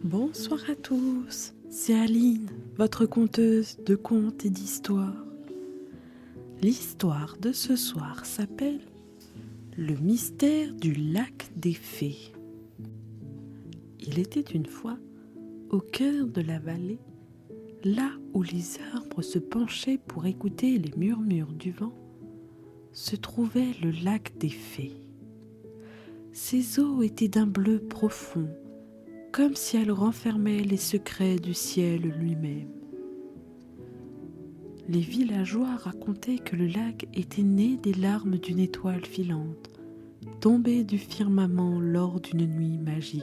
Bonsoir à tous, c'est Aline, votre conteuse de contes et d'histoires. L'histoire de ce soir s'appelle Le mystère du lac des fées. Il était une fois, au cœur de la vallée, là où les arbres se penchaient pour écouter les murmures du vent, se trouvait le lac des fées. Ses eaux étaient d'un bleu profond, comme si elles renfermaient les secrets du ciel lui-même. Les villageois racontaient que le lac était né des larmes d'une étoile filante, tombée du firmament lors d'une nuit magique.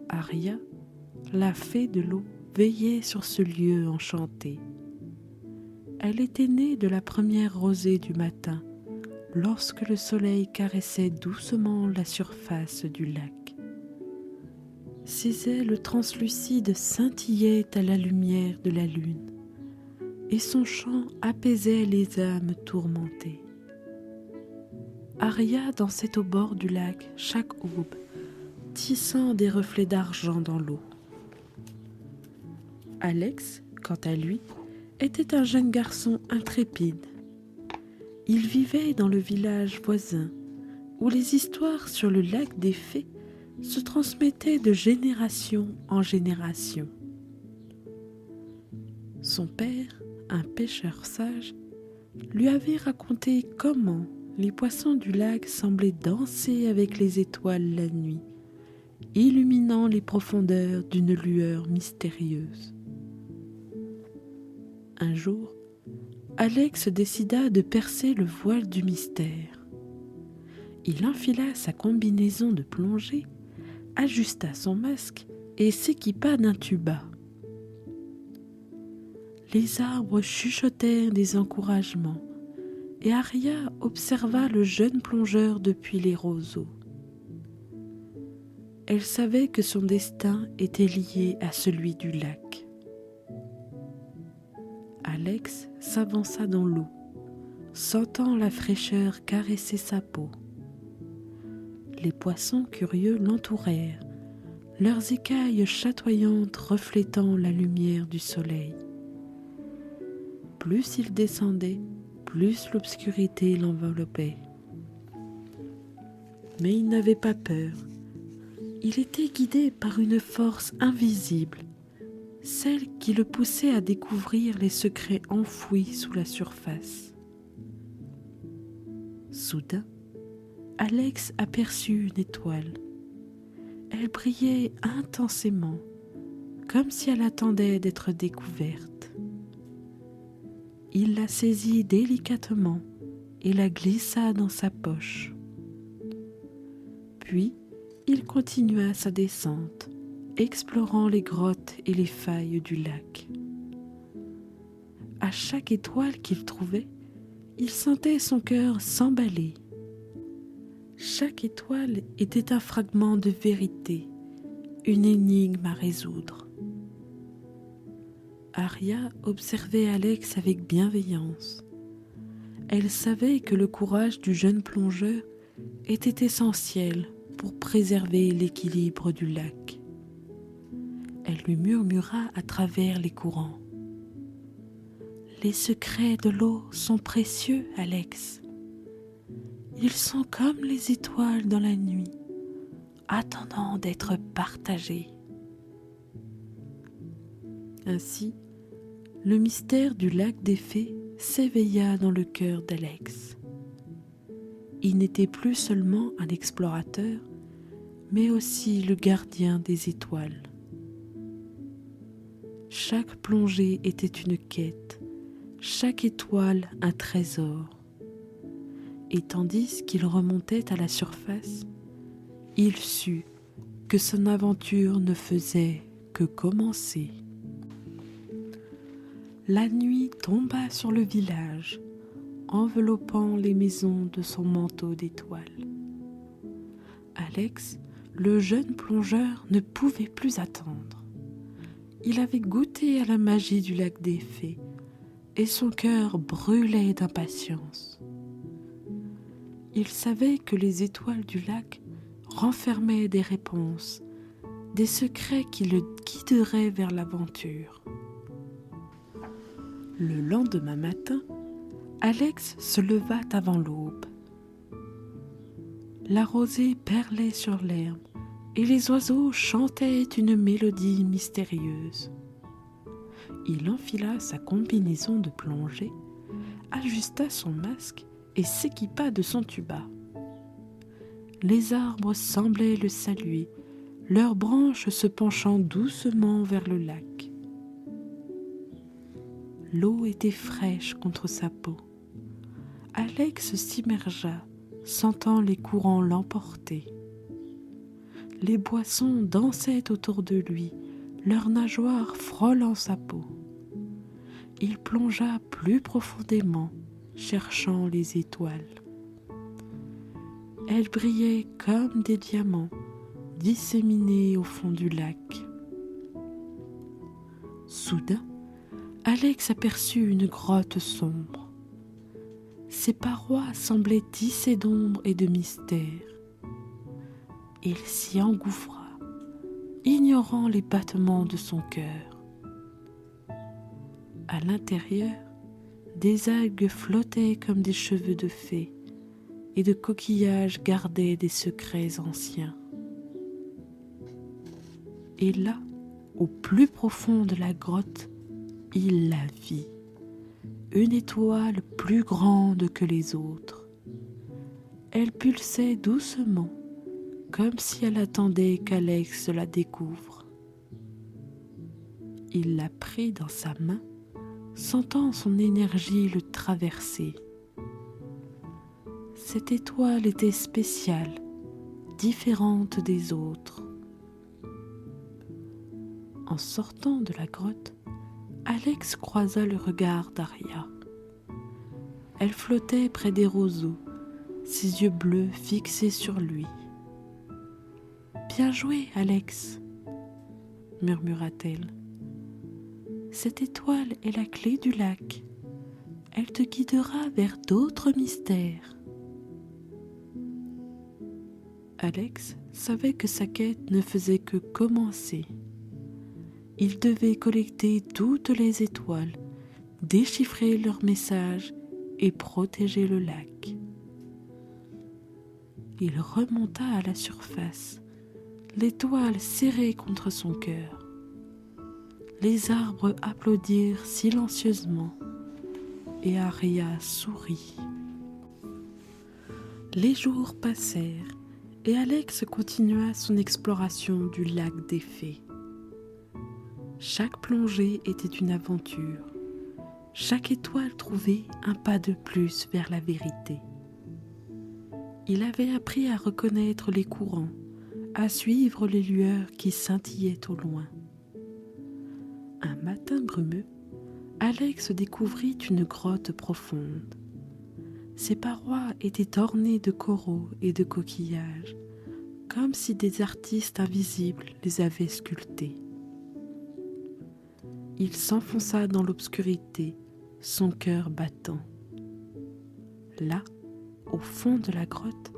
Aria, la fée de l'eau, veillait sur ce lieu enchanté. Elle était née de la première rosée du matin, lorsque le soleil caressait doucement la surface du lac. Ses ailes translucides scintillaient à la lumière de la lune, et son chant apaisait les âmes tourmentées. Aria dansait au bord du lac chaque aube, tissant des reflets d'argent dans l'eau. Alex, quant à lui, était un jeune garçon intrépide. Il vivait dans le village voisin, où les histoires sur le lac des fées se transmettaient de génération en génération. Son père, un pêcheur sage, lui avait raconté comment les poissons du lac semblaient danser avec les étoiles la nuit, illuminant les profondeurs d'une lueur mystérieuse. Un jour, Alex décida de percer le voile du mystère. Il enfila sa combinaison de plongée, ajusta son masque et s'équipa d'un tuba. Les arbres chuchotèrent des encouragements et Aria observa le jeune plongeur depuis les roseaux. Elle savait que son destin était lié à celui du lac. Alex s'avança dans l'eau, sentant la fraîcheur caresser sa peau. Les poissons curieux l'entourèrent, leurs écailles chatoyantes reflétant la lumière du soleil. Plus il descendait, plus l'obscurité l'enveloppait. Mais il n'avait pas peur. Il était guidé par une force invisible, celle qui le poussait à découvrir les secrets enfouis sous la surface. Soudain, Alex aperçut une étoile. Elle brillait intensément, comme si elle attendait d'être découverte. Il la saisit délicatement et la glissa dans sa poche. Puis, il continua sa descente, explorant les grottes et les failles du lac. À chaque étoile qu'il trouvait, il sentait son cœur s'emballer. Chaque étoile était un fragment de vérité, une énigme à résoudre. Aria observait Alex avec bienveillance. Elle savait que le courage du jeune plongeur était essentiel pour préserver l'équilibre du lac. Elle lui murmura à travers les courants. « Les secrets de l'eau sont précieux, Alex. Ils sont comme les étoiles dans la nuit, attendant d'être partagés. » Ainsi, le mystère du lac des fées s'éveilla dans le cœur d'Alex. Il n'était plus seulement un explorateur, mais aussi le gardien des étoiles. Chaque plongée était une quête, chaque étoile un trésor. Et tandis qu'il remontait à la surface, il sut que son aventure ne faisait que commencer. La nuit tomba sur le village, enveloppant les maisons de son manteau d'étoiles. Alex, le jeune plongeur, ne pouvait plus attendre. Il avait goûté à la magie du lac des fées et son cœur brûlait d'impatience. Il savait que les étoiles du lac renfermait des réponses, des secrets qui le guideraient vers l'aventure. Le lendemain matin, Alex se leva avant l'aube. La rosée perlait sur l'herbe et les oiseaux chantaient une mélodie mystérieuse. Il enfila sa combinaison de plongée, ajusta son masque et s'équipa de son tuba. Les arbres semblaient le saluer, leurs branches se penchant doucement vers le lac. L'eau était fraîche contre sa peau. Alex s'immergea, sentant les courants l'emporter. Les boissons dansaient autour de lui, leurs nageoires frôlant sa peau. Il plongea plus profondément, cherchant les étoiles. Elles brillaient comme des diamants, disséminés au fond du lac. Soudain, Alex aperçut une grotte sombre. Ses parois semblaient tissées d'ombre et de mystère. Il s'y engouffra, ignorant les battements de son cœur. À l'intérieur, des algues flottaient comme des cheveux de fée, et de coquillages gardaient des secrets anciens. Et là, au plus profond de la grotte, il la vit, une étoile plus grande que les autres. Elle pulsait doucement, comme si elle attendait qu'Alex la découvre. Il la prit dans sa main, sentant son énergie le traverser. Cette étoile était spéciale, différente des autres. En sortant de la grotte, Alex croisa le regard d'Aria. Elle flottait près des roseaux, ses yeux bleus fixés sur lui. « Bien joué, Alex !» murmura-t-elle. « Cette étoile est la clé du lac. Elle te guidera vers d'autres mystères. » Alex savait que sa quête ne faisait que commencer. Il devait collecter toutes les étoiles, déchiffrer leurs messages et protéger le lac. Il remonta à la surface, l'étoile serrée contre son cœur. Les arbres applaudirent silencieusement et Aria sourit. Les jours passèrent et Alex continua son exploration du lac des fées. Chaque plongée était une aventure. Chaque étoile trouvait un pas de plus vers la vérité. Il avait appris à reconnaître les courants, à suivre les lueurs qui scintillaient au loin. Un matin brumeux, Alex découvrit une grotte profonde. Ses parois étaient ornées de coraux et de coquillages, comme si des artistes invisibles les avaient sculptés. Il s'enfonça dans l'obscurité, son cœur battant. Là, au fond de la grotte,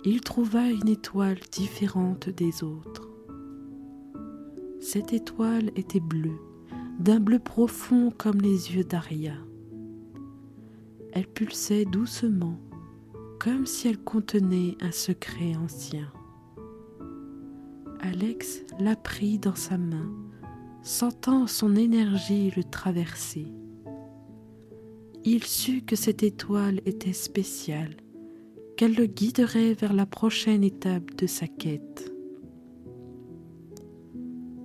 il trouva une étoile différente des autres. Cette étoile était bleue, d'un bleu profond comme les yeux d'Aria. Elle pulsait doucement, comme si elle contenait un secret ancien. Alex la prit dans sa main, sentant son énergie le traverser. Il sut que cette étoile était spéciale, qu'elle le guiderait vers la prochaine étape de sa quête.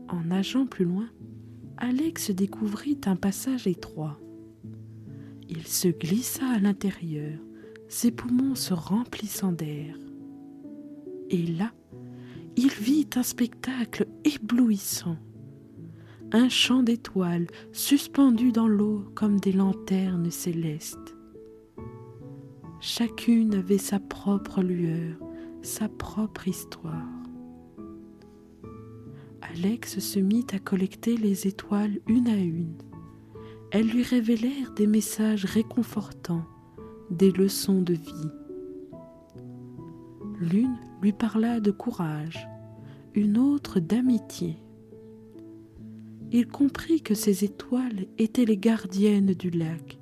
En nageant plus loin, Alex découvrit un passage étroit. Il se glissa à l'intérieur, ses poumons se remplissant d'air. Et là, il vit un spectacle éblouissant. Un champ d'étoiles suspendues dans l'eau comme des lanternes célestes. Chacune avait sa propre lueur, sa propre histoire. Alex se mit à collecter les étoiles une à une. Elles lui révélèrent des messages réconfortants, des leçons de vie. L'une lui parla de courage, une autre d'amitié. Il comprit que ces étoiles étaient les gardiennes du lac,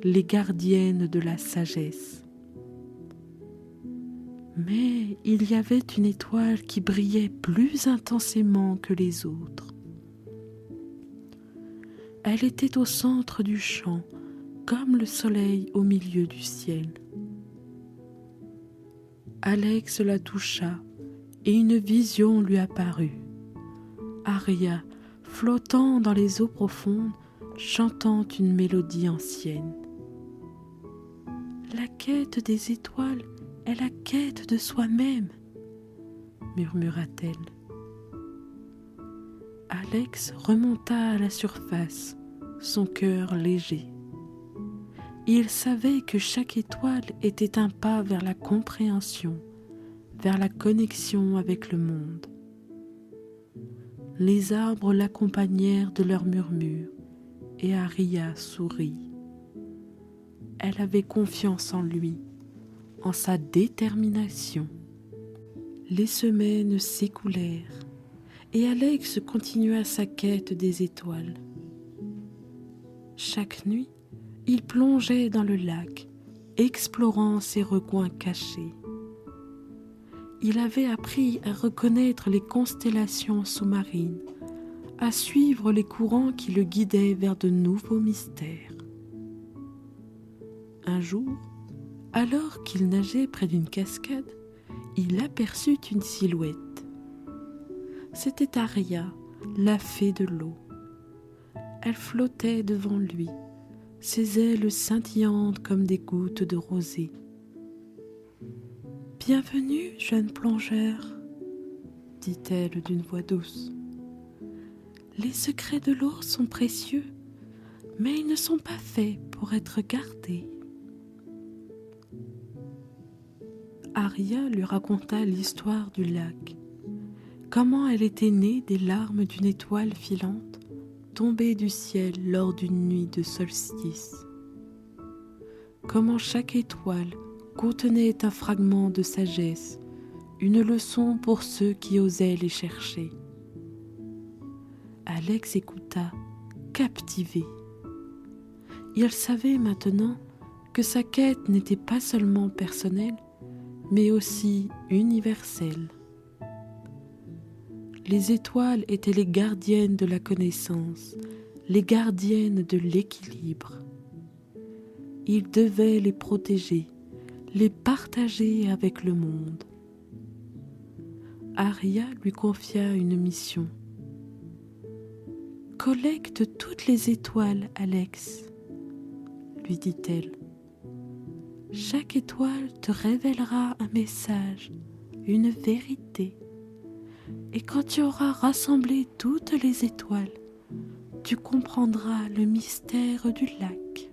les gardiennes de la sagesse. Mais il y avait une étoile qui brillait plus intensément que les autres. Elle était au centre du champ, comme le soleil au milieu du ciel. Alex la toucha et une vision lui apparut. Aria, flottant dans les eaux profondes, chantant une mélodie ancienne. La quête des étoiles est la quête de soi-même, murmura-t-elle. Alex remonta à la surface, son cœur léger. Il savait que chaque étoile était un pas vers la compréhension, vers la connexion avec le monde. Les arbres l'accompagnèrent de leurs murmures, et Aria sourit. Elle avait confiance en lui, en sa détermination. Les semaines s'écoulèrent, et Alex continua sa quête des étoiles. Chaque nuit, il plongeait dans le lac, explorant ses recoins cachés. Il avait appris à reconnaître les constellations sous-marines, à suivre les courants qui le guidaient vers de nouveaux mystères. Un jour, alors qu'il nageait près d'une cascade, il aperçut une silhouette. C'était Aria, la fée de l'eau. Elle flottait devant lui, ses ailes scintillantes comme des gouttes de rosée. « Bienvenue, jeune plongeur », dit-elle d'une voix douce. « Les secrets de l'eau sont précieux, mais ils ne sont pas faits pour être gardés. » Aria lui raconta l'histoire du lac, comment elle était née des larmes d'une étoile filante tombée du ciel lors d'une nuit de solstice. Comment chaque étoile contenait un fragment de sagesse, une leçon pour ceux qui osaient les chercher. Alex écouta, captivé. Il savait maintenant que sa quête n'était pas seulement personnelle, mais aussi universelle. Les étoiles étaient les gardiennes de la connaissance, les gardiennes de l'équilibre. Il devait les protéger, les partager avec le monde. Aria lui confia une mission. « Collecte toutes les étoiles, Alex, » lui dit-elle. « Chaque étoile te révélera un message, une vérité. Et quand tu auras rassemblé toutes les étoiles, tu comprendras le mystère du lac. »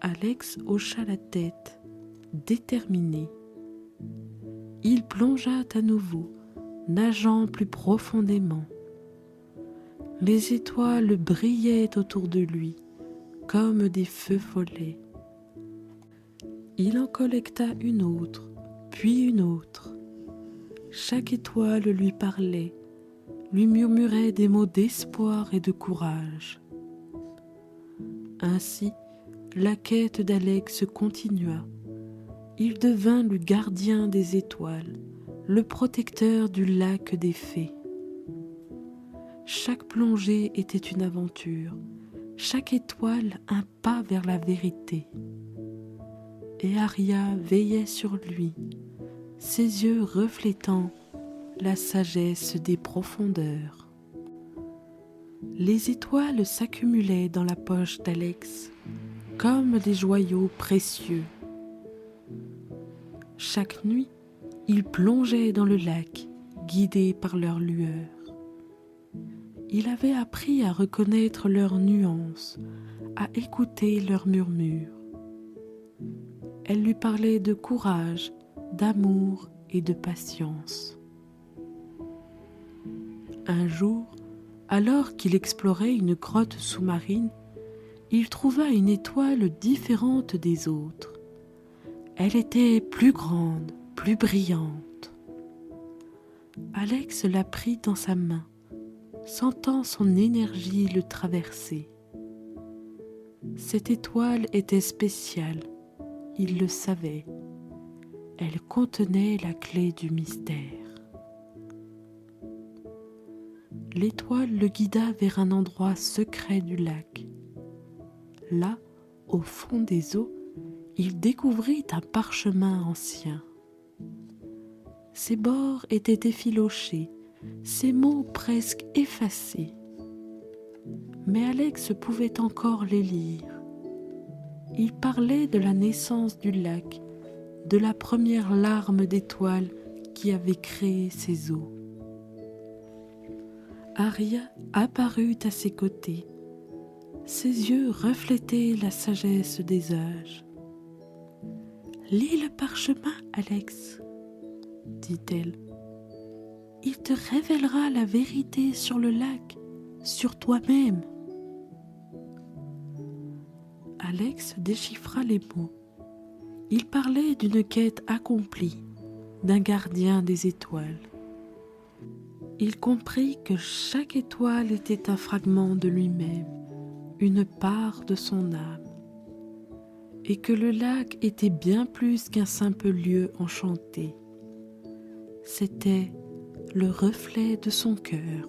Alex hocha la tête, déterminé. Il plongea à nouveau, nageant plus profondément. Les étoiles brillaient autour de lui, comme des feux follets. Il en collecta une autre, puis une autre. Chaque étoile lui parlait, lui murmurait des mots d'espoir et de courage. Ainsi, la quête d'Alex continua. Il devint le gardien des étoiles, le protecteur du lac des fées. Chaque plongée était une aventure, chaque étoile un pas vers la vérité. Et Aria veillait sur lui, ses yeux reflétant la sagesse des profondeurs. Les étoiles s'accumulaient dans la poche d'Alex, comme des joyaux précieux. Chaque nuit, il plongeait dans le lac, guidé par leur lueur. Il avait appris à reconnaître leurs nuances, à écouter leurs murmures. Elle lui parlait de courage, d'amour et de patience. Un jour, alors qu'il explorait une grotte sous-marine, il trouva une étoile différente des autres. Elle était plus grande, plus brillante. Alex la prit dans sa main, sentant son énergie le traverser. Cette étoile était spéciale, il le savait. Elle contenait la clé du mystère. L'étoile le guida vers un endroit secret du lac. Là, au fond des eaux, il découvrit un parchemin ancien. Ses bords étaient effilochés, ses mots presque effacés. Mais Alex pouvait encore les lire. Il parlait de la naissance du lac, de la première larme d'étoile qui avait créé ces eaux. Aria apparut à ses côtés. Ses yeux reflétaient la sagesse des âges. « Lis le parchemin, Alex, » dit-elle. « Il te révélera la vérité sur le lac, sur toi-même. » Alex déchiffra les mots. Il parlait d'une quête accomplie, d'un gardien des étoiles. Il comprit que chaque étoile était un fragment de lui-même, une part de son âme, et que le lac était bien plus qu'un simple lieu enchanté. C'était le reflet de son cœur.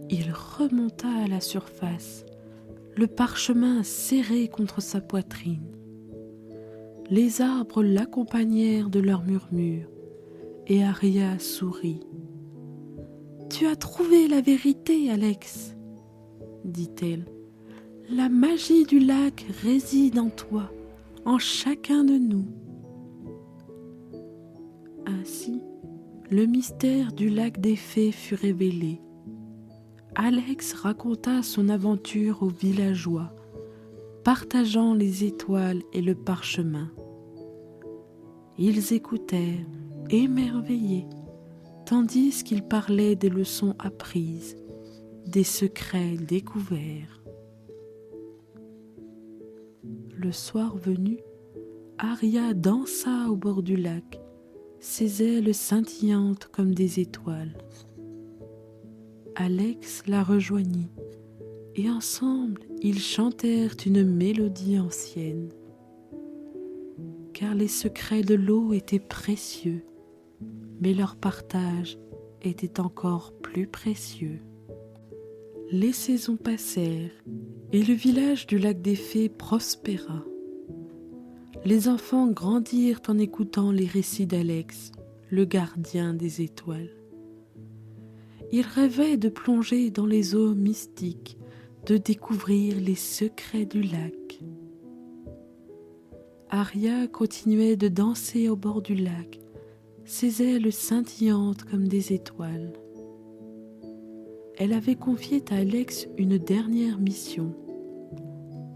Il remonta à la surface, le parchemin serré contre sa poitrine. Les arbres l'accompagnèrent de leurs murmures, et Aria sourit. « Tu as trouvé la vérité, Alex, » dit-elle. « La magie du lac réside en toi, en chacun de nous. » Ainsi, le mystère du lac des fées fut révélé. Alex raconta son aventure aux villageois, partageant les étoiles et le parchemin. Ils écoutèrent, émerveillés, tandis qu'il parlait des leçons apprises, des secrets découverts. Le soir venu, Aria dansa au bord du lac, ses ailes scintillantes comme des étoiles. Alex la rejoignit, et ensemble ils chantèrent une mélodie ancienne. Car les secrets de l'eau étaient précieux, mais leur partage était encore plus précieux. Les saisons passèrent, et le village du lac des Fées prospéra. Les enfants grandirent en écoutant les récits d'Alex, le gardien des étoiles. Ils rêvaient de plonger dans les eaux mystiques, de découvrir les secrets du lac. Aria continuait de danser au bord du lac, ses ailes scintillantes comme des étoiles. Elle avait confié à Alex une dernière mission,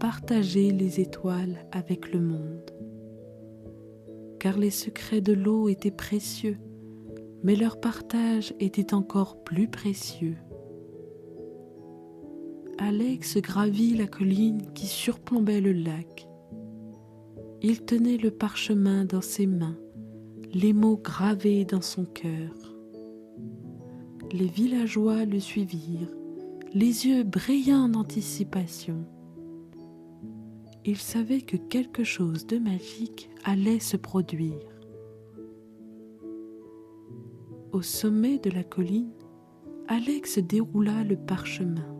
partager les étoiles avec le monde. Car les secrets de l'eau étaient précieux, mais leur partage était encore plus précieux. Alex gravit la colline qui surplombait le lac. Il tenait le parchemin dans ses mains, les mots gravés dans son cœur. Les villageois le suivirent, les yeux brillants d'anticipation. Ils savaient que quelque chose de magique allait se produire. Au sommet de la colline, Alex déroula le parchemin.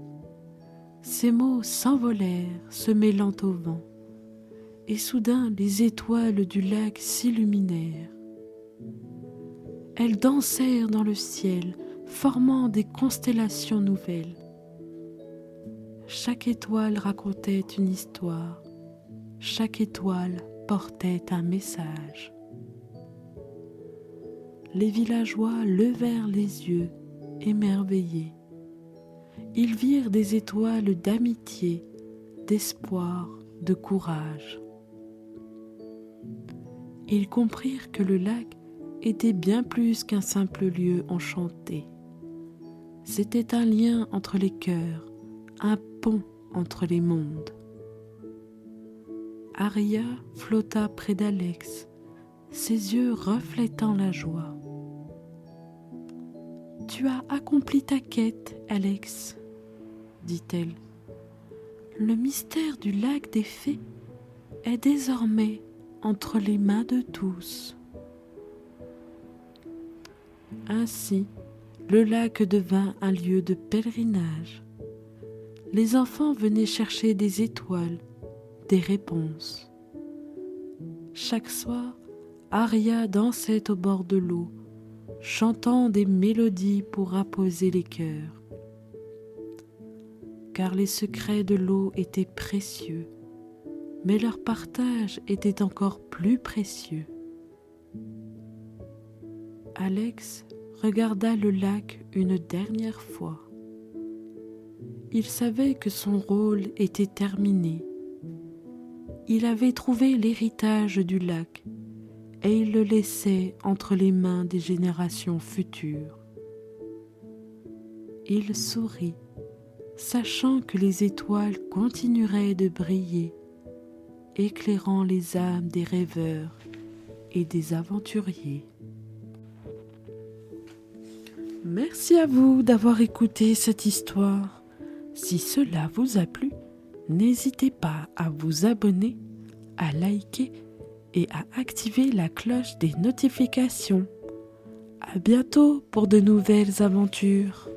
Ses mots s'envolèrent, se mêlant au vent, et soudain les étoiles du lac s'illuminèrent. Elles dansèrent dans le ciel, formant des constellations nouvelles. Chaque étoile racontait une histoire, chaque étoile portait un message. Les villageois levèrent les yeux, émerveillés. Ils virent des étoiles d'amitié, d'espoir, de courage. Ils comprirent que le lac était bien plus qu'un simple lieu enchanté. C'était un lien entre les cœurs, un pont entre les mondes. Aria flotta près d'Alex, ses yeux reflétant la joie. « Tu as accompli ta quête, Alex, dit-elle. Le mystère du lac des fées est désormais entre les mains de tous. » Ainsi, le lac devint un lieu de pèlerinage. Les enfants venaient chercher des étoiles, des réponses. Chaque soir, Aria dansait au bord de l'eau, chantant des mélodies pour apaiser les cœurs. Car les secrets de l'eau étaient précieux, mais leur partage était encore plus précieux. Alex regarda le lac une dernière fois. Il savait que son rôle était terminé. Il avait trouvé l'héritage du lac et il le laissait entre les mains des générations futures. Il sourit, sachant que les étoiles continueraient de briller, éclairant les âmes des rêveurs et des aventuriers. Merci à vous d'avoir écouté cette histoire. Si cela vous a plu, n'hésitez pas à vous abonner, à liker et à activer la cloche des notifications. À bientôt pour de nouvelles aventures.